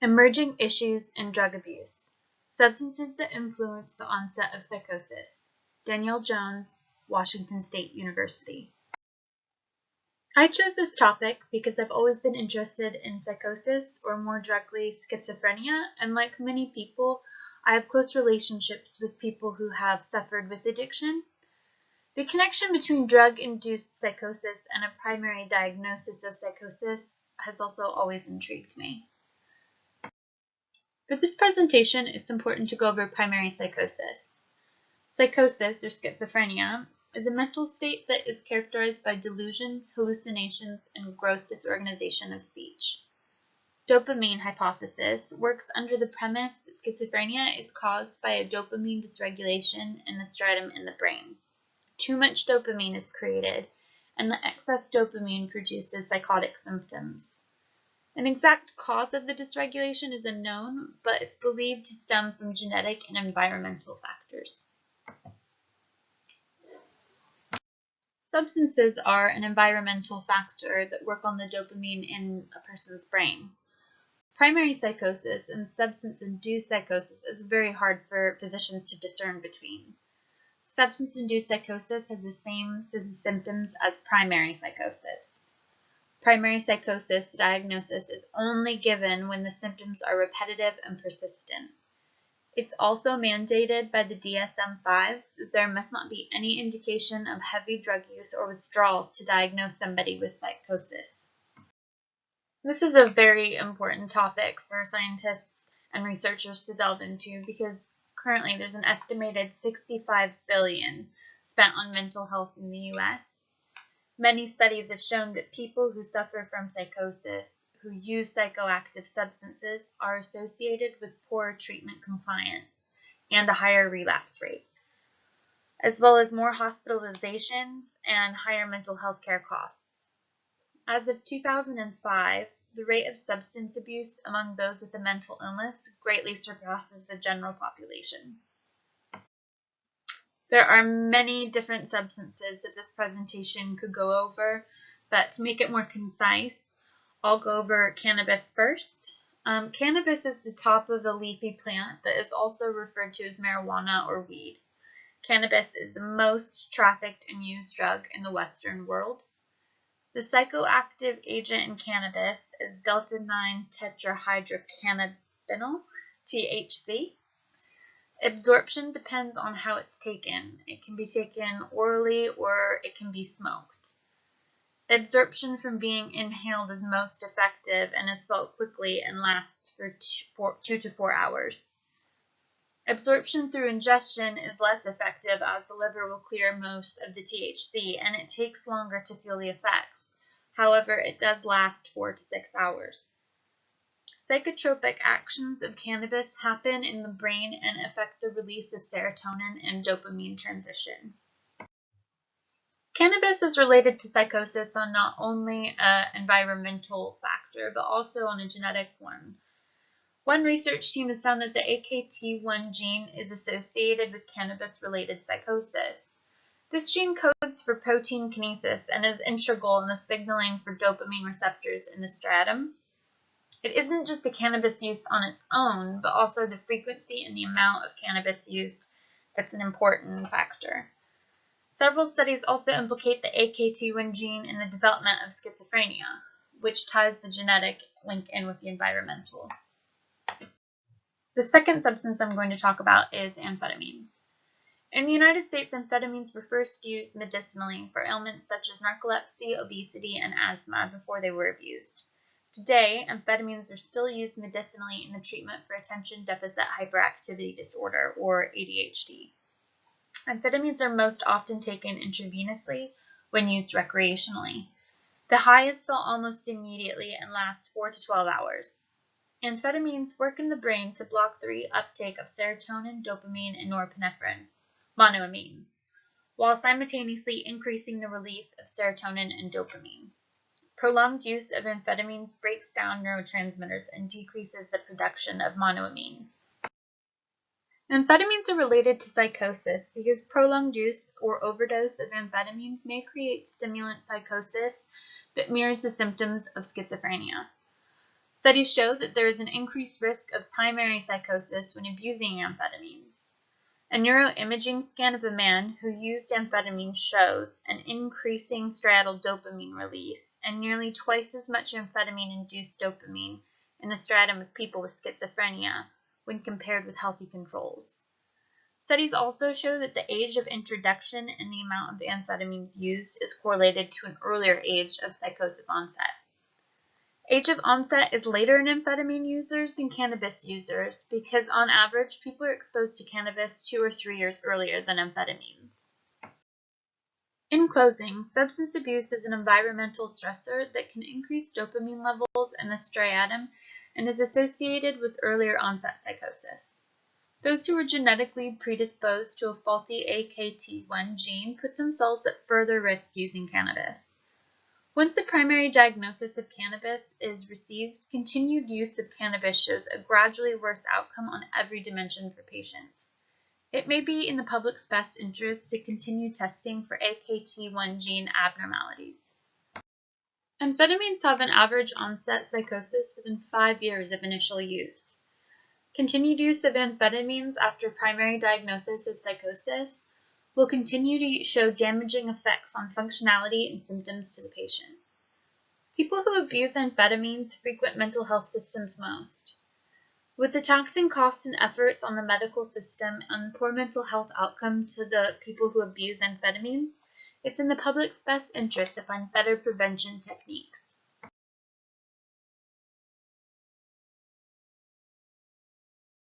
Emerging issues in drug abuse. Substances that influence the onset of psychosis. Danielle Jones, Washington State University. I chose this topic because I've always been interested in psychosis, or more directly, schizophrenia, and like many people, I have close relationships with people who have suffered with addiction. The connection between drug-induced psychosis and a primary diagnosis of psychosis has also always intrigued me. For this presentation, it's important to go over primary psychosis. Psychosis, or schizophrenia, is a mental state that is characterized by delusions, hallucinations, and gross disorganization of speech. Dopamine hypothesis works under the premise that schizophrenia is caused by a dopamine dysregulation in the striatum in the brain. Too much dopamine is created, and the excess dopamine produces psychotic symptoms. An exact cause of the dysregulation is unknown, but it's believed to stem from genetic and environmental factors. Substances are an environmental factor that work on the dopamine in a person's brain. Primary psychosis and substance-induced psychosis is very hard for physicians to discern between. Substance-induced psychosis has the same symptoms as primary psychosis. Primary psychosis diagnosis is only given when the symptoms are repetitive and persistent. It's also mandated by the DSM-5 that there must not be any indication of heavy drug use or withdrawal to diagnose somebody with psychosis. This is a very important topic for scientists and researchers to delve into because currently there's an estimated $65 billion spent on mental health in the U.S. Many studies have shown that people who suffer from psychosis, who use psychoactive substances, are associated with poor treatment compliance and a higher relapse rate, as well as more hospitalizations and higher mental health care costs. As of 2005, the rate of substance abuse among those with a mental illness greatly surpasses the general population. There are many different substances that this presentation could go over, but to make it more concise, I'll go over cannabis first. Cannabis is the top of a leafy plant that is also referred to as marijuana or weed. Cannabis is the most trafficked and used drug in the Western world. The psychoactive agent in cannabis is delta-9 tetrahydrocannabinol, THC. Absorption depends on how it's taken. It can be taken orally or it can be smoked. Absorption from being inhaled is most effective and is felt quickly and lasts for 2 to 4 hours. Absorption through ingestion is less effective as the liver will clear most of the THC and it takes longer to feel the effects. However, it does last 4 to 6 hours. Psychotropic actions of cannabis happen in the brain and affect the release of serotonin and dopamine transition. Cannabis is related to psychosis on not only an environmental factor, but also on a genetic one. One research team has found that the AKT1 gene is associated with cannabis-related psychosis. This gene codes for protein kinesis and is integral in the signaling for dopamine receptors in the striatum. It isn't just the cannabis use on its own, but also the frequency and the amount of cannabis used that's an important factor. Several studies also implicate the AKT1 gene in the development of schizophrenia, which ties the genetic link in with the environmental. The second substance I'm going to talk about is amphetamines. In the United States, amphetamines were first used medicinally for ailments such as narcolepsy, obesity, and asthma before they were abused. Today, amphetamines are still used medicinally in the treatment for attention deficit hyperactivity disorder, or ADHD. Amphetamines are most often taken intravenously when used recreationally. The high is felt almost immediately and lasts 4 to 12 hours. Amphetamines work in the brain to block the reuptake of serotonin, dopamine, and norepinephrine, monoamines, while simultaneously increasing the release of serotonin and dopamine. Prolonged use of amphetamines breaks down neurotransmitters and decreases the production of monoamines. Amphetamines are related to psychosis because prolonged use or overdose of amphetamines may create stimulant psychosis that mirrors the symptoms of schizophrenia. Studies show that there is an increased risk of primary psychosis when abusing amphetamines. A neuroimaging scan of a man who used amphetamine shows an increasing striatal dopamine release and nearly twice as much amphetamine-induced dopamine in the stratum of people with schizophrenia when compared with healthy controls. Studies also show that the age of introduction and the amount of amphetamines used is correlated to an earlier age of psychosis onset. Age of onset is later in amphetamine users than cannabis users because, on average, people are exposed to cannabis 2 or 3 years earlier than amphetamines. In closing, substance abuse is an environmental stressor that can increase dopamine levels in the striatum and is associated with earlier onset psychosis. Those who are genetically predisposed to a faulty AKT1 gene put themselves at further risk using cannabis. Once a primary diagnosis of cannabis is received, continued use of cannabis shows a gradually worse outcome on every dimension for patients. It may be in the public's best interest to continue testing for AKT1 gene abnormalities. Amphetamines have an average onset psychosis within 5 years of initial use. Continued use of amphetamines after primary diagnosis of psychosis will continue to show damaging effects on functionality and symptoms to the patient. People who abuse amphetamines frequent mental health systems most. With the taxing costs and efforts on the medical system and poor mental health outcome to the people who abuse amphetamines, it's in the public's best interest to find better prevention techniques.